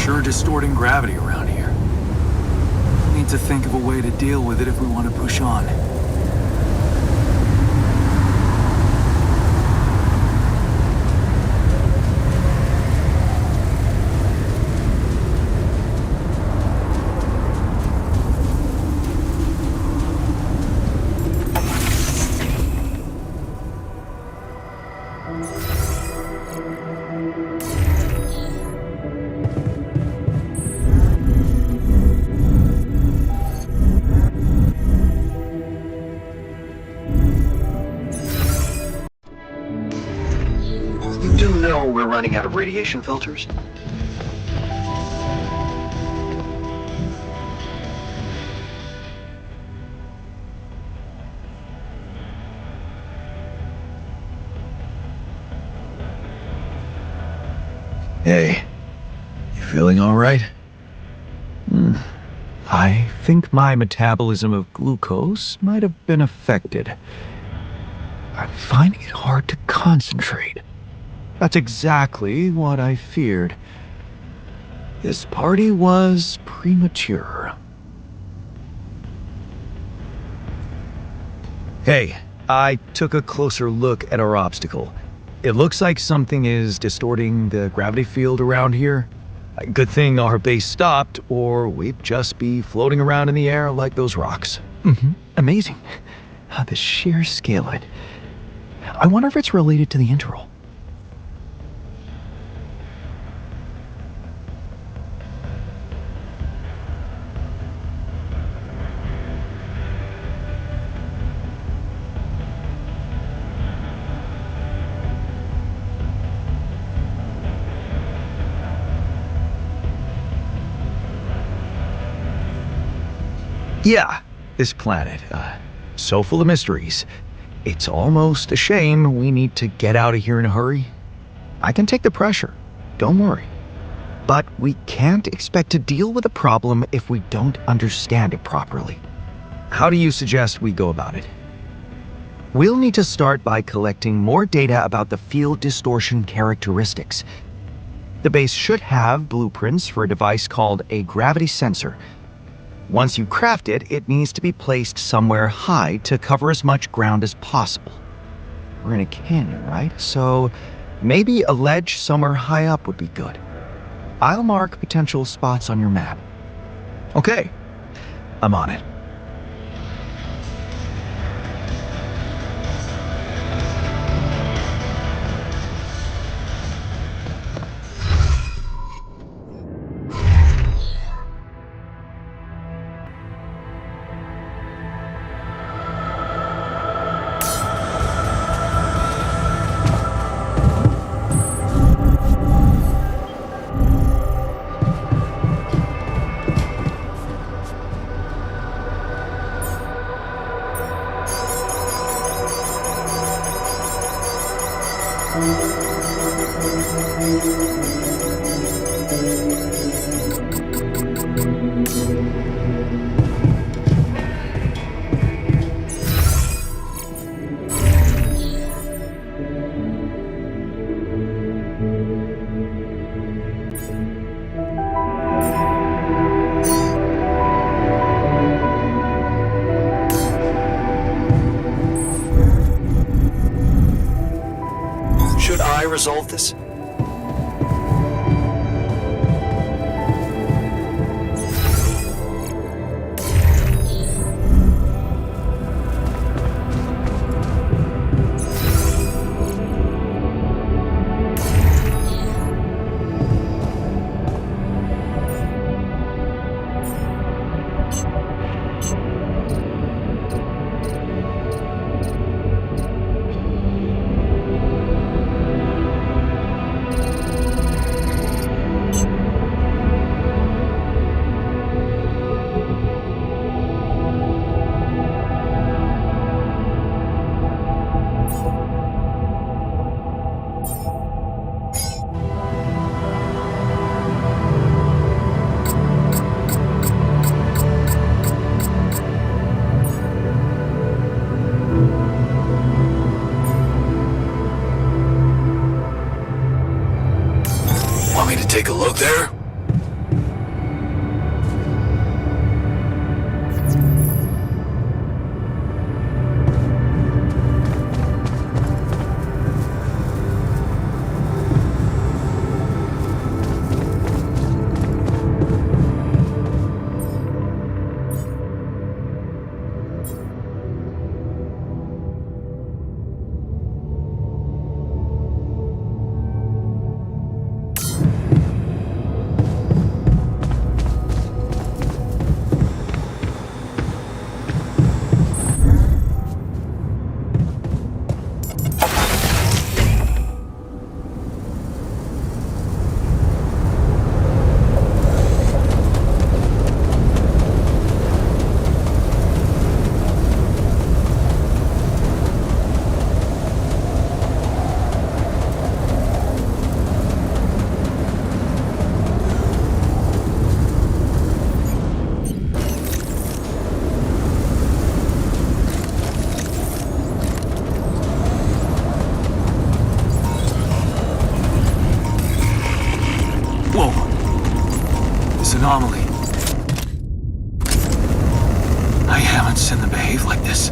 sure distorting gravity around here. We need to think of a way to deal with it if we want to push on. You do know we're running out of radiation filters. Hey, you feeling all right? I think my metabolism of glucose might have been affected. I'm finding it hard to concentrate. That's exactly what I feared. This party was premature. Hey, I took a closer look at our obstacle. It looks like something is distorting the gravity field around here. Good thing our base stopped, or we'd just be floating around in the air like those rocks. Amazing. The sheer scale of it. I wonder if it's related to the interval. Yeah, this planet, so full of mysteries. It's almost a shame we need to get out of here in a hurry. I can take the pressure, don't worry. But we can't expect to deal with a problem if we don't understand it properly. How do you suggest we go about it? We'll need to start by collecting more data about the field distortion characteristics. The base should have blueprints for a device called a gravity sensor. Once you craft it, it needs to be placed somewhere high to cover as much ground as possible. We're in a canyon, right? So maybe a ledge somewhere high up would be good. I'll mark potential spots on your map. Okay, I'm on it. Should I resolve this? Want me to take a look there? anomaly. I haven't seen them behave like this.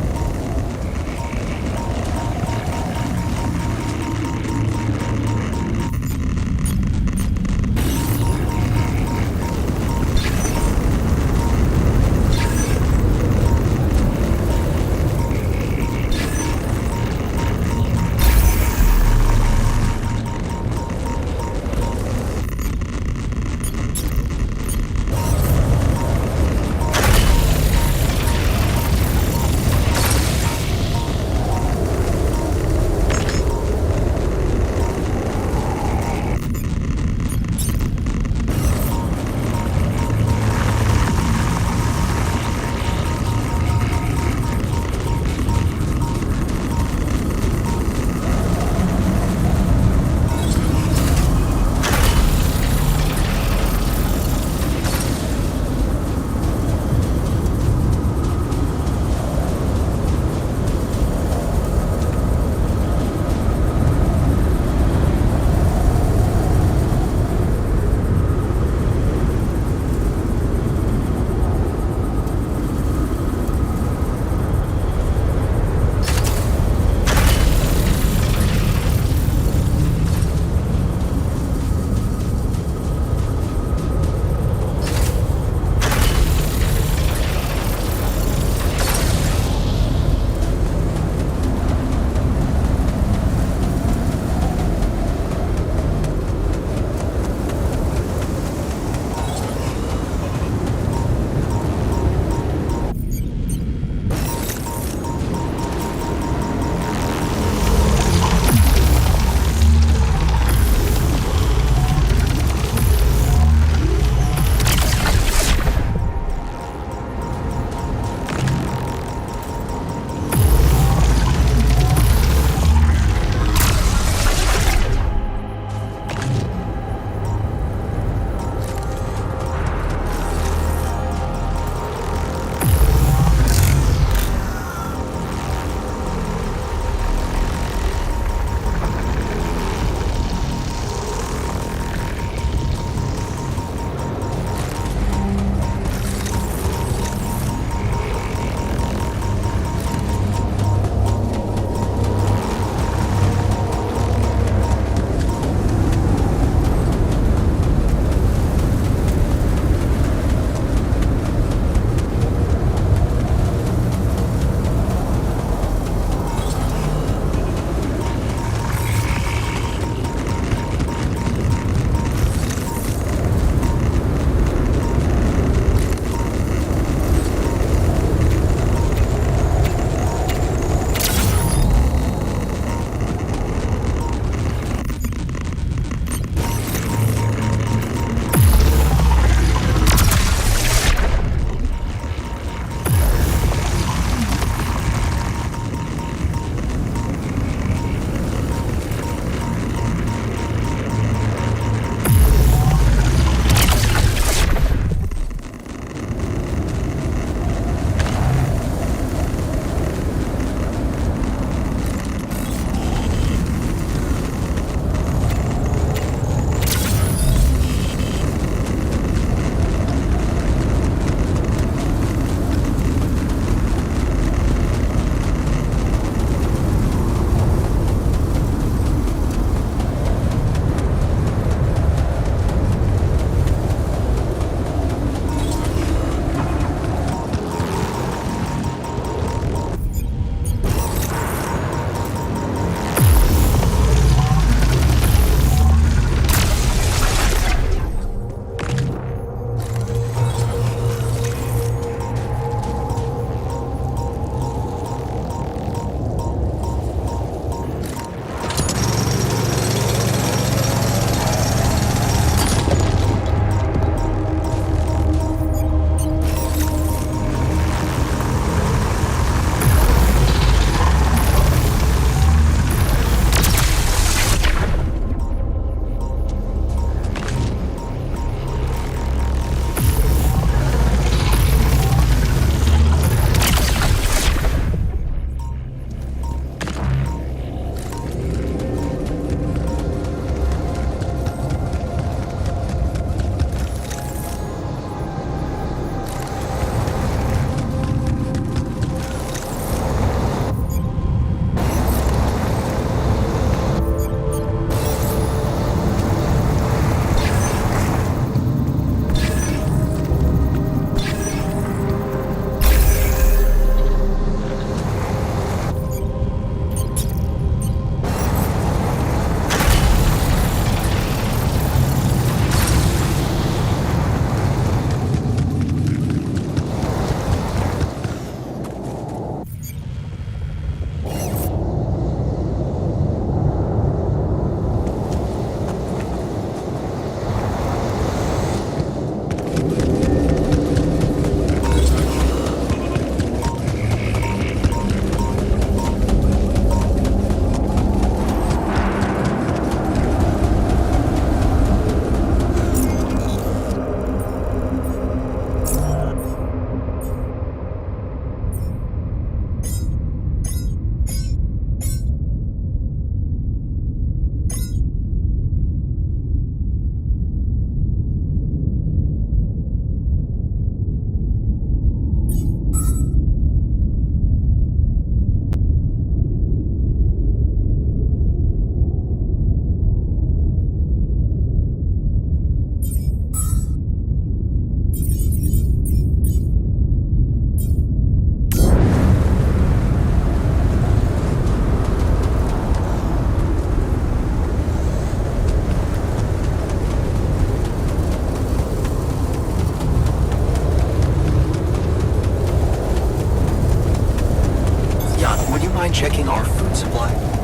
checking our food supply?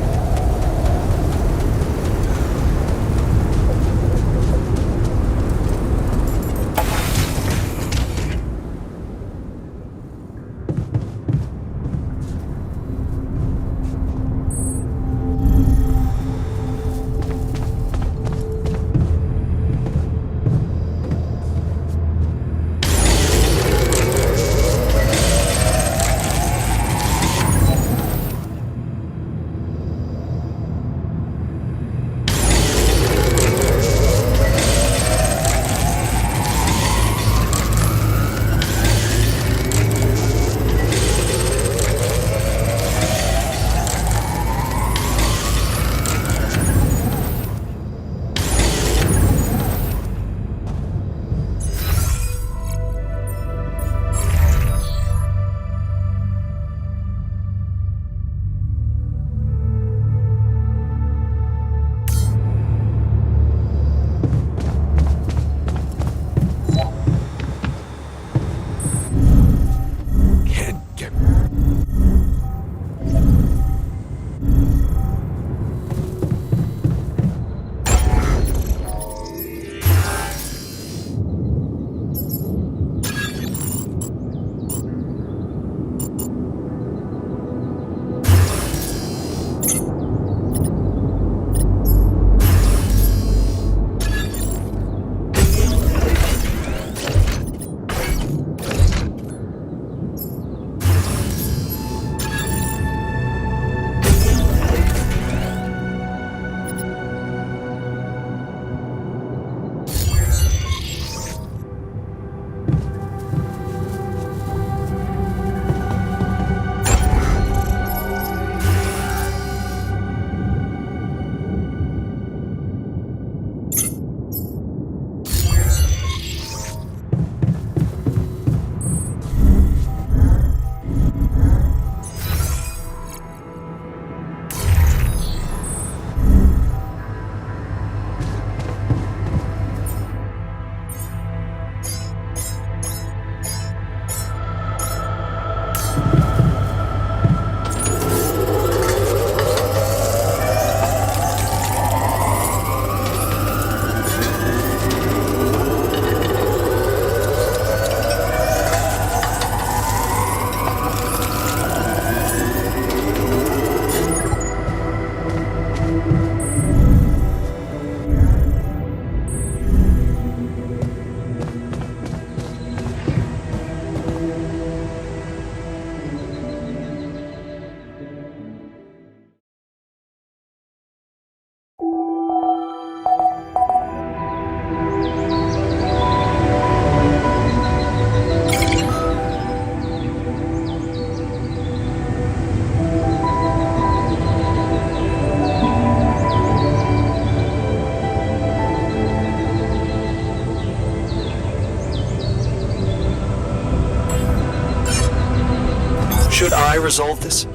Should I resolve this?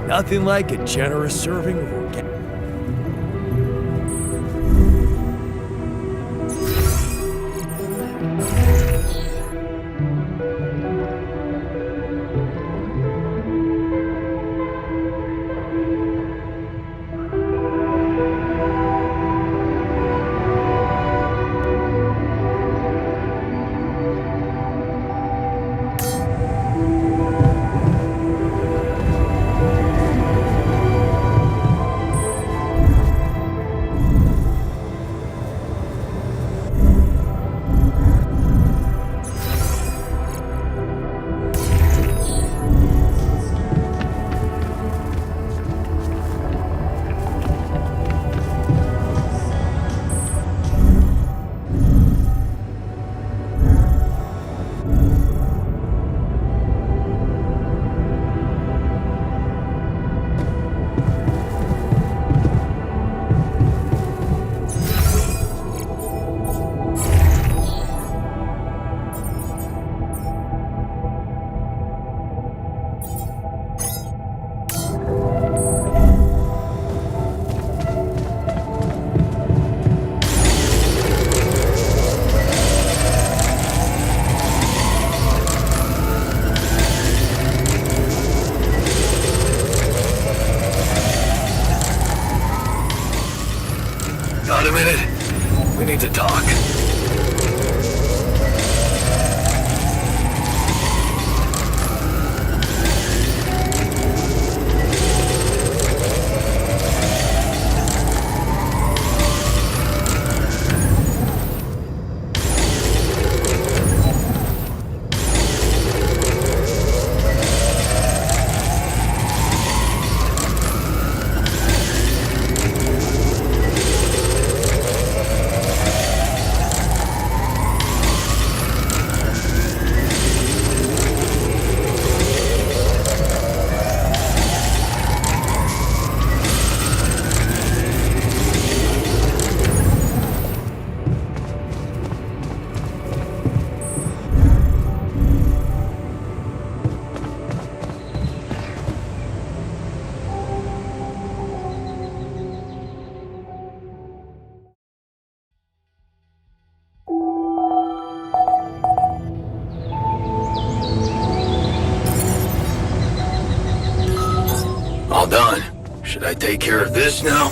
Nothing like a generous serving of organic. Got a minute? We need to talk. All done. Should I take care of this now?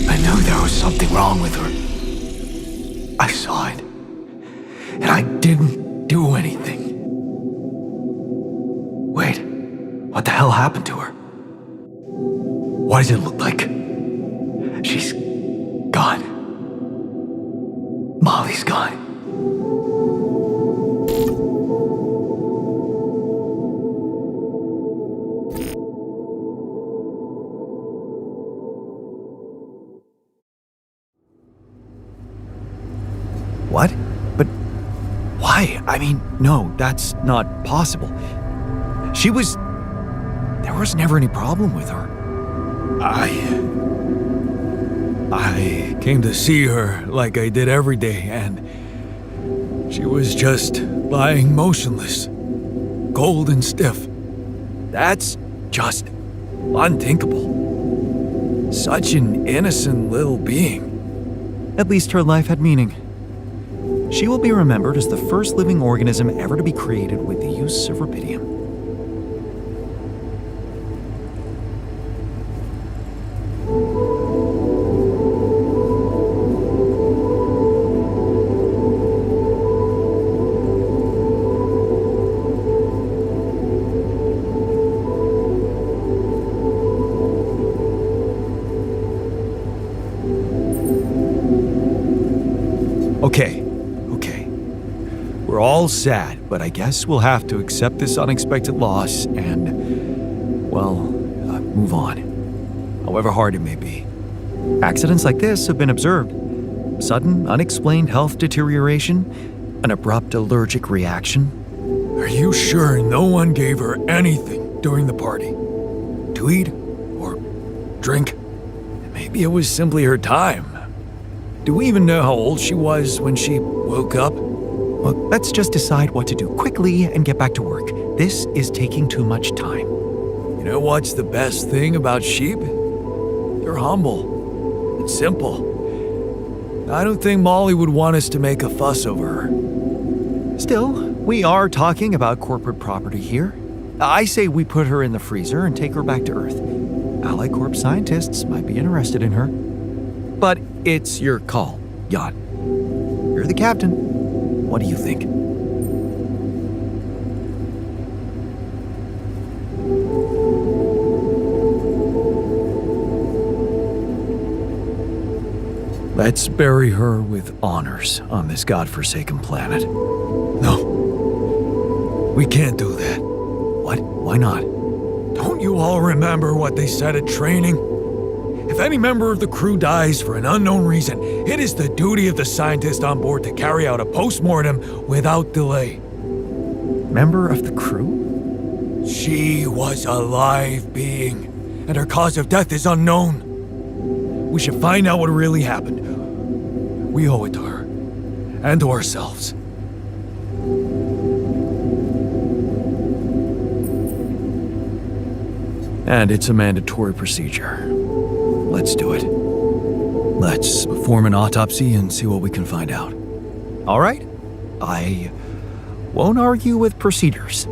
I knew there was something wrong with her. I saw it. And I didn't do anything. Wait, what the hell happened to her? What does it look like? She's gone. Molly's gone. What? But why? I mean, no, that's not possible. There was never any problem with her. I came to see her like I did every day, and she was just lying motionless, cold and stiff. That's just unthinkable. Such an innocent little being. At least her life had meaning. She will be remembered as the first living organism ever to be created with the use of rubidium. Okay. We're all sad, but I guess we'll have to accept this unexpected loss and, move on. However hard it may be. Accidents like this have been observed. Sudden, unexplained health deterioration, an abrupt allergic reaction. Are you sure no one gave her anything during the party? To eat or drink? Maybe it was simply her time. Do we even know how old she was when she woke up? Look, let's just decide what to do quickly and get back to work. This is taking too much time. You know what's the best thing about sheep? They're humble and simple. I don't think Molly would want us to make a fuss over her. Still, we are talking about corporate property here. I say we put her in the freezer and take her back to Earth. Ally Corp scientists might be interested in her. But it's your call, Jan. You're the captain. What do you think? Let's bury her with honors on this godforsaken planet. No. We can't do that. What? Why not? Don't you all remember what they said at training? If any member of the crew dies for an unknown reason, it is the duty of the scientist on board to carry out a post-mortem without delay. Member of the crew? She was a live being, and her cause of death is unknown. We should find out what really happened. We owe it to her, and to ourselves. And it's a mandatory procedure. Let's do it. Let's perform an autopsy and see what we can find out. All right. I won't argue with procedures.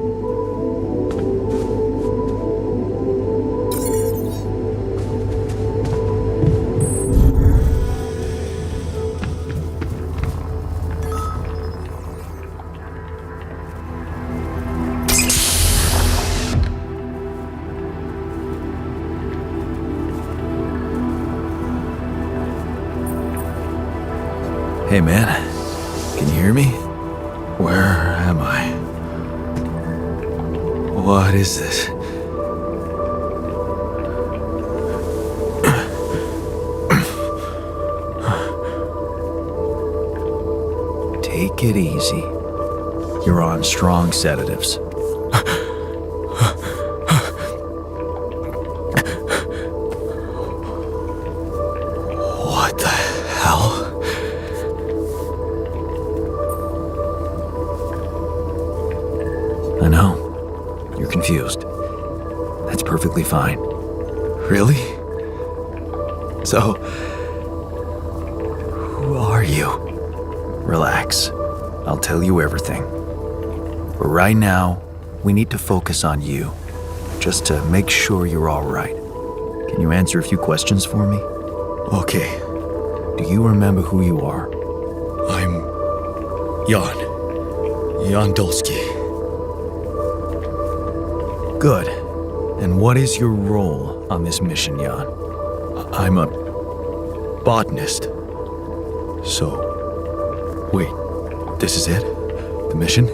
Hey man, can you hear me? Where am I? What is this? Take it easy. You're on strong sedatives. What the hell? I know. You're confused. That's perfectly fine. Really? So, who are you? Relax. I'll tell you everything. But right now, we need to focus on you, just to make sure you're all right. Can you answer a few questions for me? Okay. Do you remember who you are? I'm Jan Dulski. Good. And what is your role on this mission, Jan? I'm a botanist. So, wait, this is it? The mission?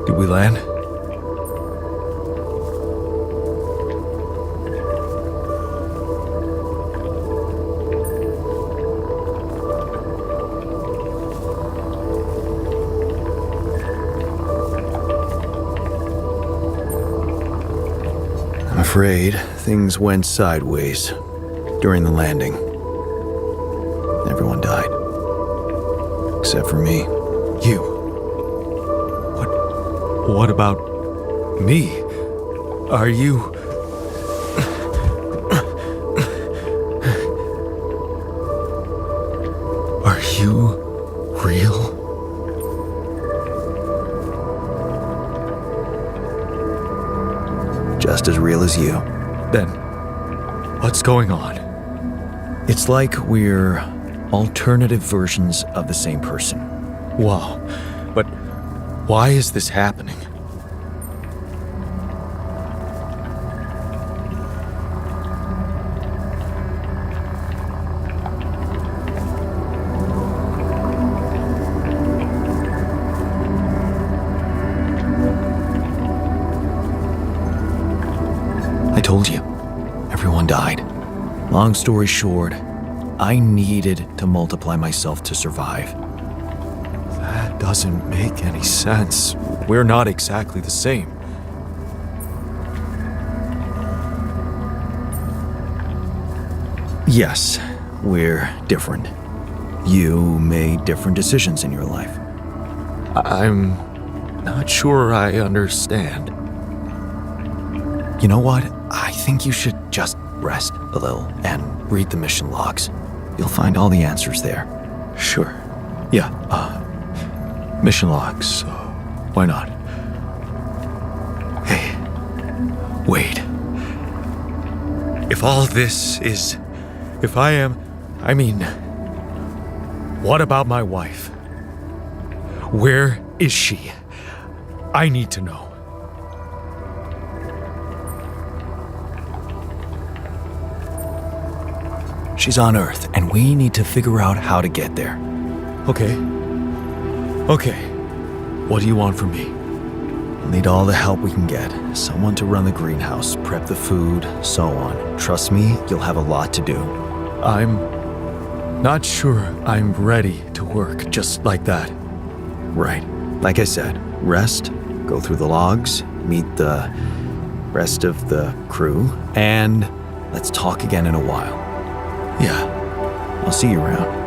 Did we land? I'm afraid things went sideways during the landing. Everyone died. Except for me. You. What about me? Are you... Are you real? Just as real as you. Then, what's going on? It's like we're alternative versions of the same person. Wow, but why is this happening? I told you, everyone died. Long story short, I needed to multiply myself to survive. That doesn't make any sense. We're not exactly the same. Yes, we're different. You made different decisions in your life. I'm not sure I understand. You know what? I think you should just rest a little and read the mission logs. You'll find all the answers there. Sure. Yeah, mission logs. Why not? Hey, wait. If all this is... If I mean... What about my wife? Where is she? I need to know. She's on Earth, and we need to figure out how to get there. Okay. Okay. What do you want from me? We'll need all the help we can get. Someone to run the greenhouse, prep the food, so on. Trust me, you'll have a lot to do. I'm not sure I'm ready to work just like that. Right. Like I said, rest, go through the logs, meet the rest of the crew, and let's talk again in a while. Yeah. I'll see you around.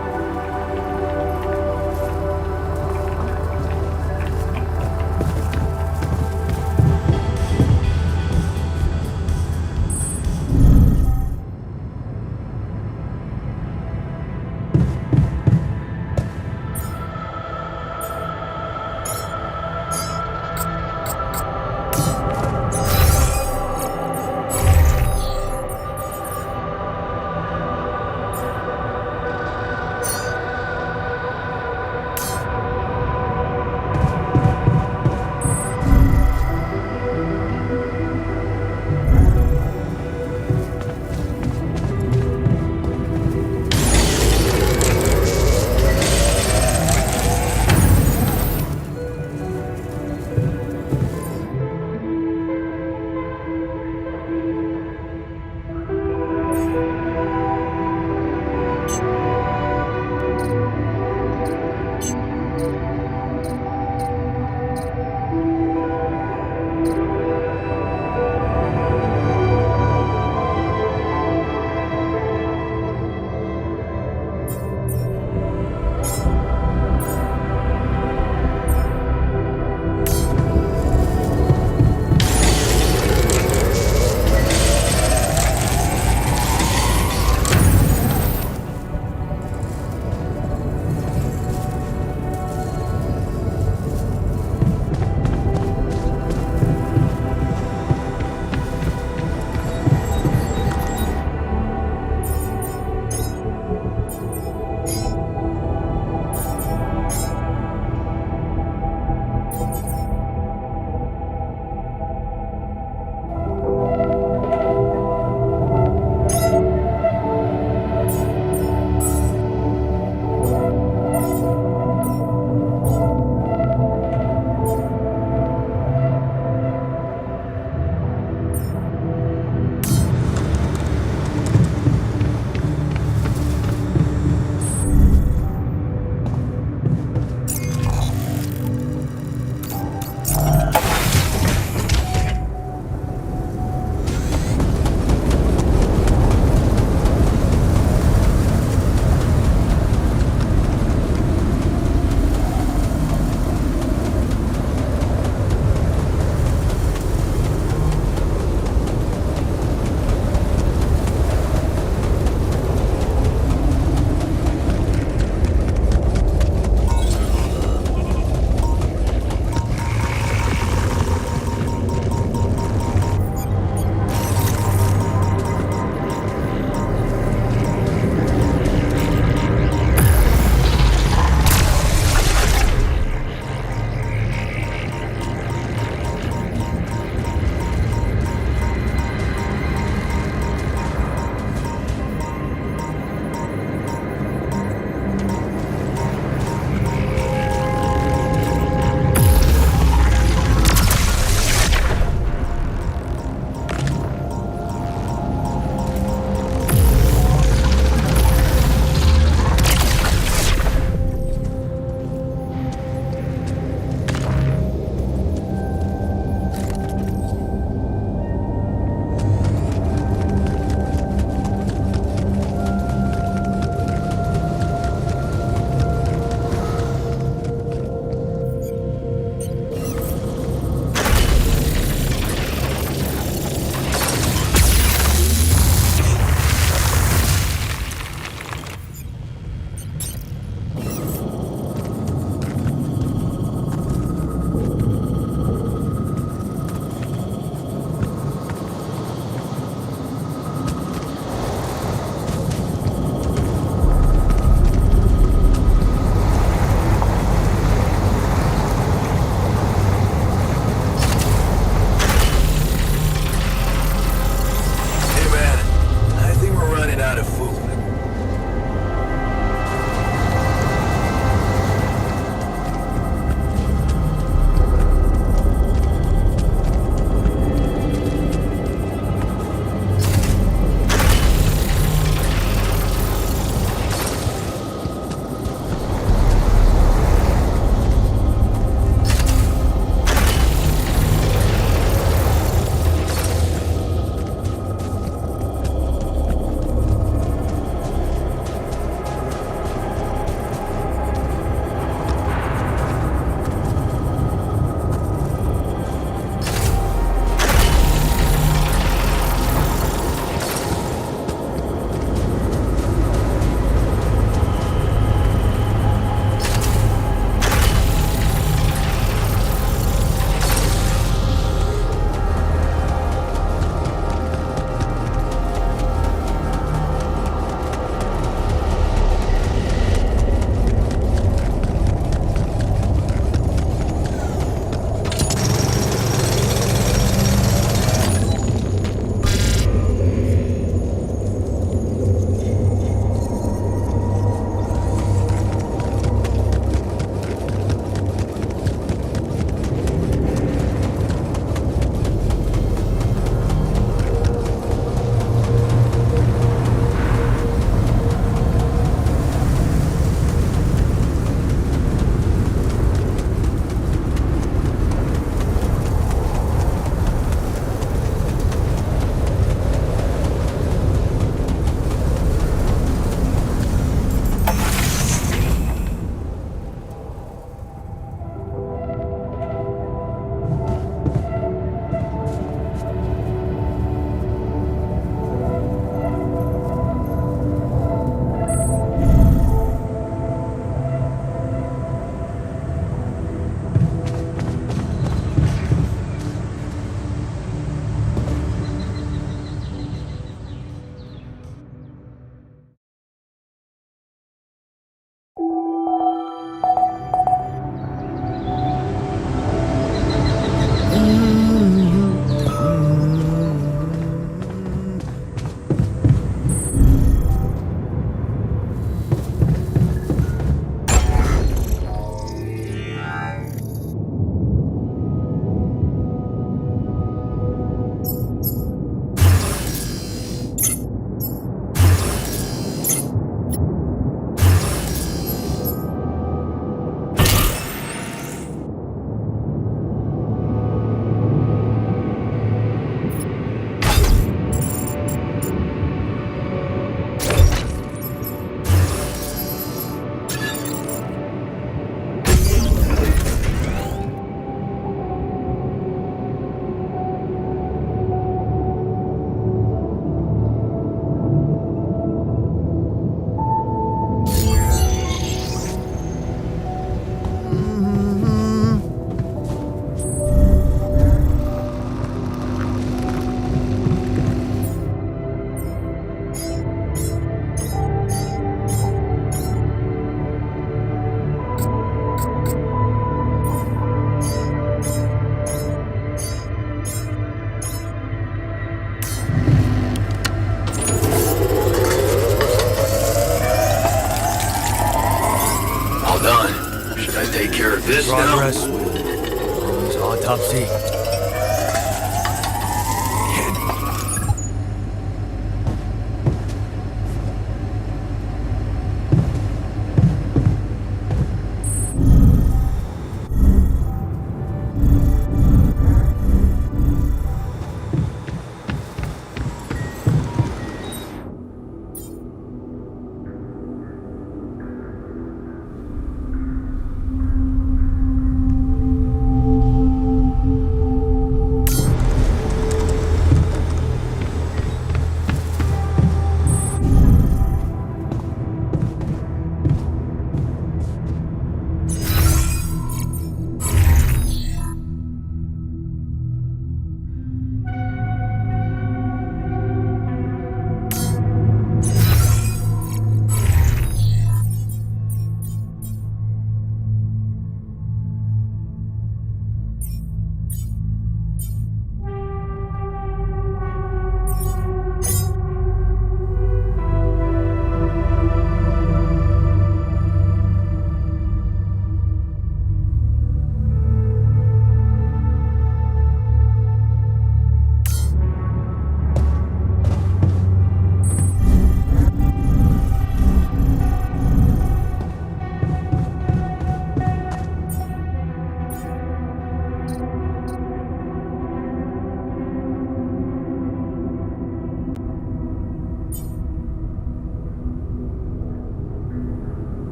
I take care of this now. Progress with autopsy.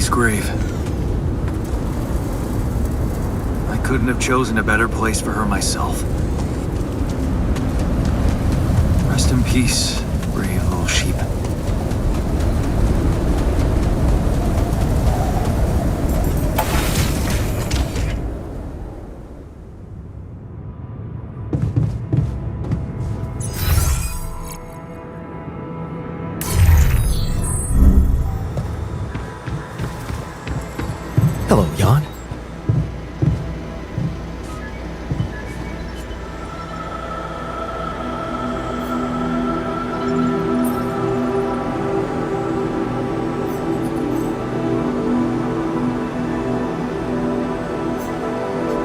Molly's grave. I couldn't have chosen a better place for her myself. Rest in peace, brave little sheep. Hello, Jan.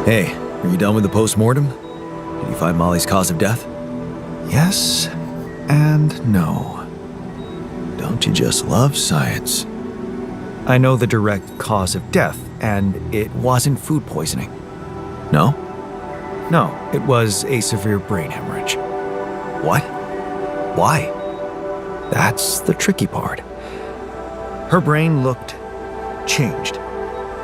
Hey, are you done with the post-mortem? Did you find Molly's cause of death? Yes and no. Don't you just love science? I know the direct cause of death, and it wasn't food poisoning. No? No, it was a severe brain hemorrhage. What? Why? That's the tricky part. Her brain looked changed.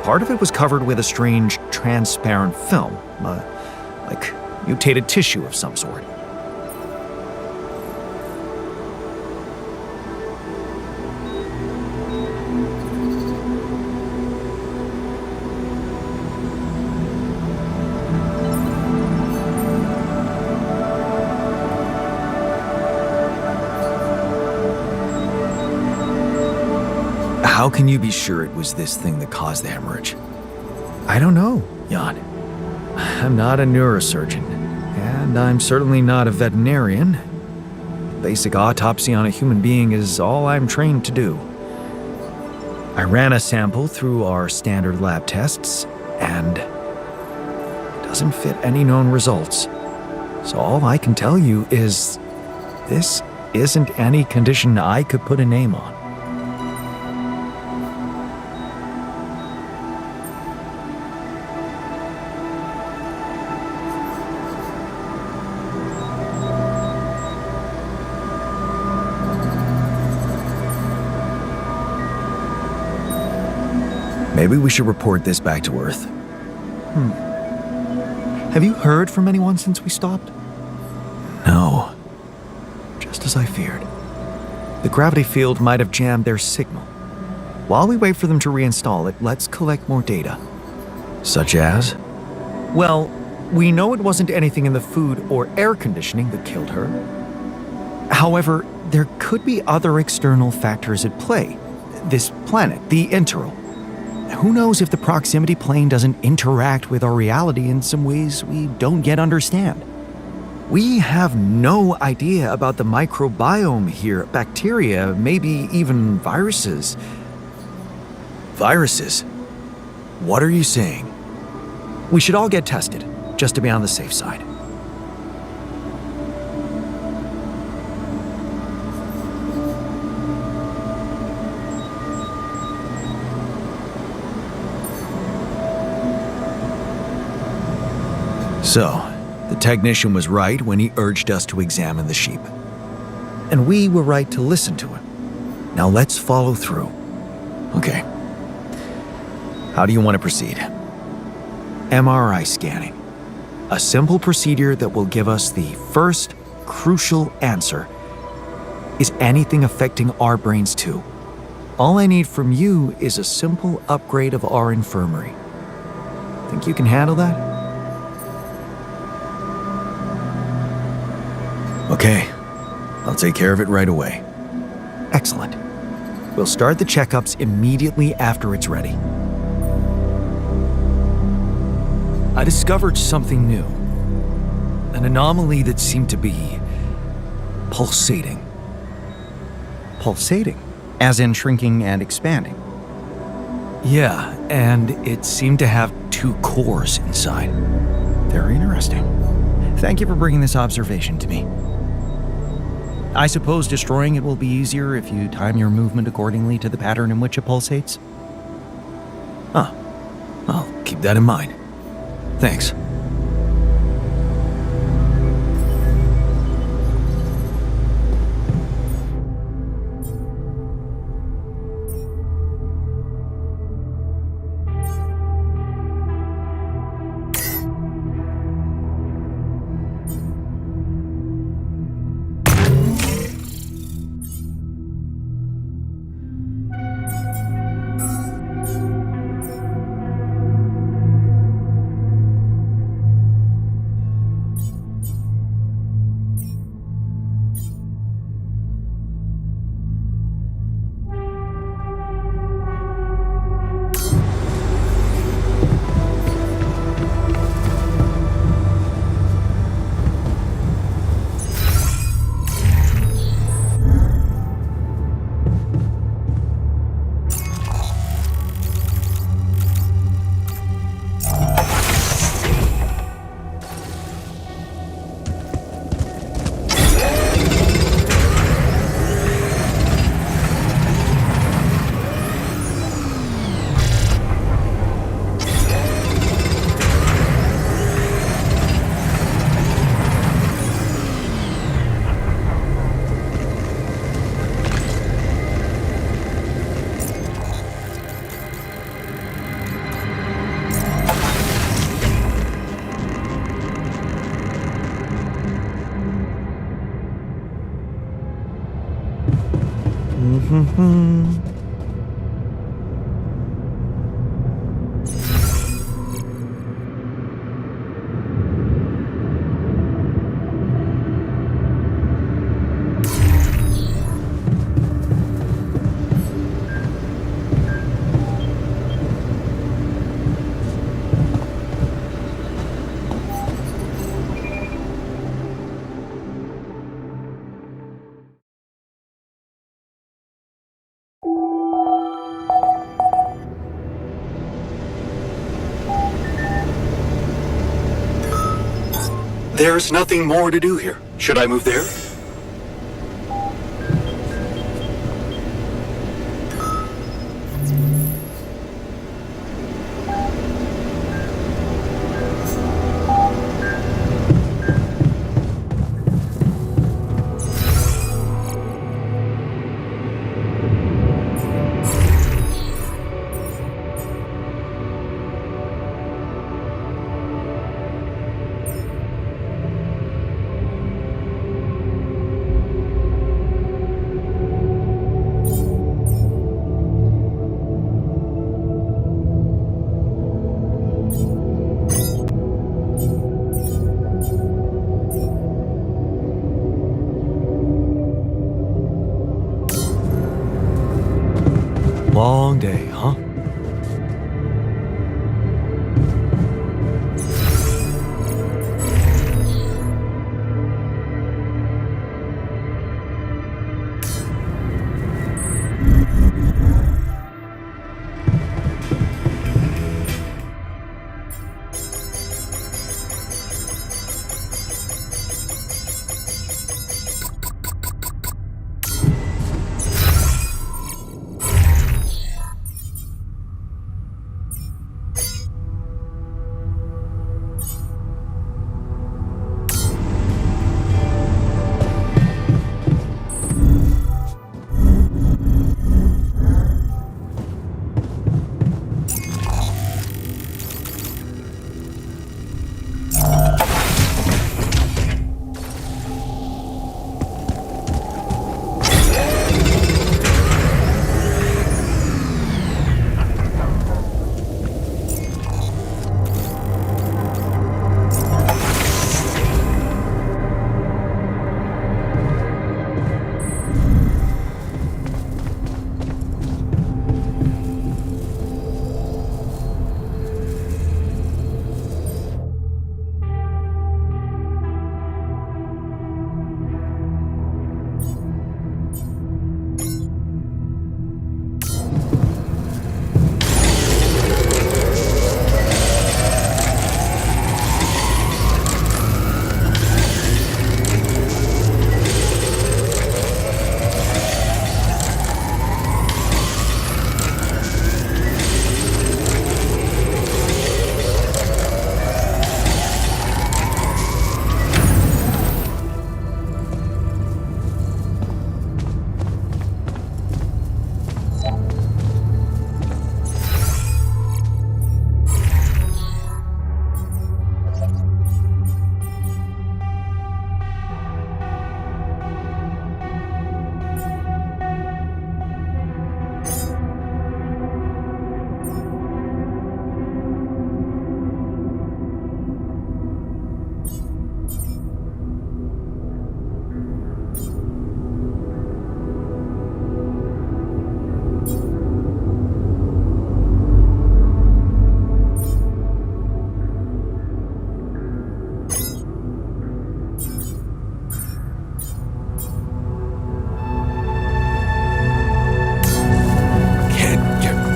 Part of it was covered with a strange, transparent film, like mutated tissue of some sort. How can you be sure it was this thing that caused the hemorrhage? I don't know, Jan. I'm not a neurosurgeon, and I'm certainly not a veterinarian. Basic autopsy on a human being is all I'm trained to do. I ran a sample through our standard lab tests, and it doesn't fit any known results. So all I can tell you is this isn't any condition I could put a name on. Maybe we should report this back to Earth. Have you heard from anyone since we stopped? No. Just as I feared. The gravity field might have jammed their signal. While we wait for them to reinstall it, let's collect more data. Such as? Well, we know it wasn't anything in the food or air conditioning that killed her. However, there could be other external factors at play. This planet, the Interral. Who knows if the proximity plane doesn't interact with our reality in some ways we don't yet understand? We have no idea about the microbiome here, bacteria, maybe even viruses. Viruses? What are you saying? We should all get tested, just to be on the safe side. So, the technician was right when he urged us to examine the sheep. And we were right to listen to him. Now let's follow through. Okay. How do you want to proceed? MRI scanning. A simple procedure that will give us the first crucial answer. Is anything affecting our brains too? All I need from you is a simple upgrade of our infirmary. Think you can handle that? Okay. I'll take care of it right away. Excellent. We'll start the checkups immediately after it's ready. I discovered something new. An anomaly that seemed to be pulsating. Pulsating? As in shrinking and expanding? Yeah, and it seemed to have two cores inside. Very interesting. Thank you for bringing this observation to me. I suppose destroying it will be easier if you time your movement accordingly to the pattern in which it pulsates? I'll keep that in mind. Thanks. There's nothing more to do here. Should I move there? Long day, huh?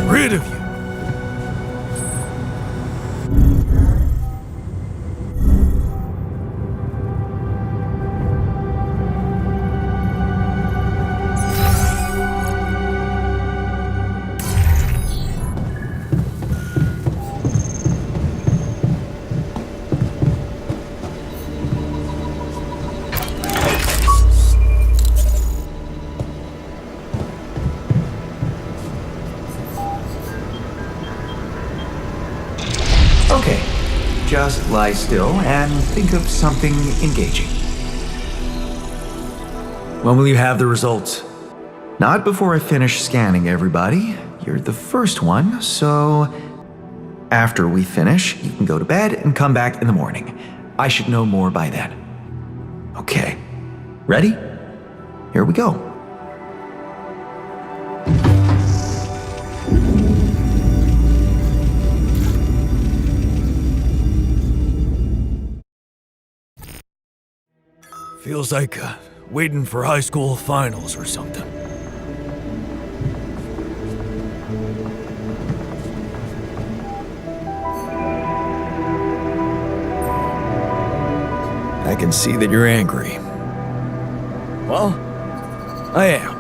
Rid of you. Okay, just lie still and think of something engaging. When will you have the results? Not before I finish scanning everybody. You're the first one, so after we finish, you can go to bed and come back in the morning. I should know more by then. Okay. Ready? Here we go. Feels like waiting for high school finals or something. I can see that you're angry. Well, I am.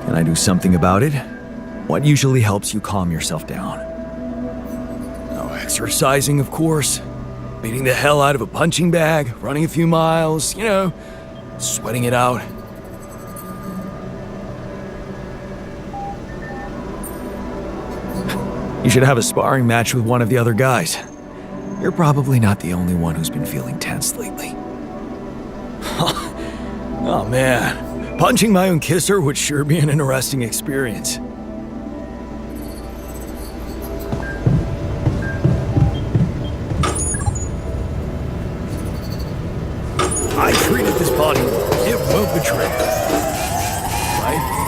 Can I do something about it? What usually helps you calm yourself down? Oh, exercising, of course. Beating the hell out of a punching bag, running a few miles, sweating it out. You should have a sparring match with one of the other guys. You're probably not the only one who's been feeling tense lately. Oh man, punching my own kisser would sure be an interesting experience. I treated this body well. It won't betray me. Right?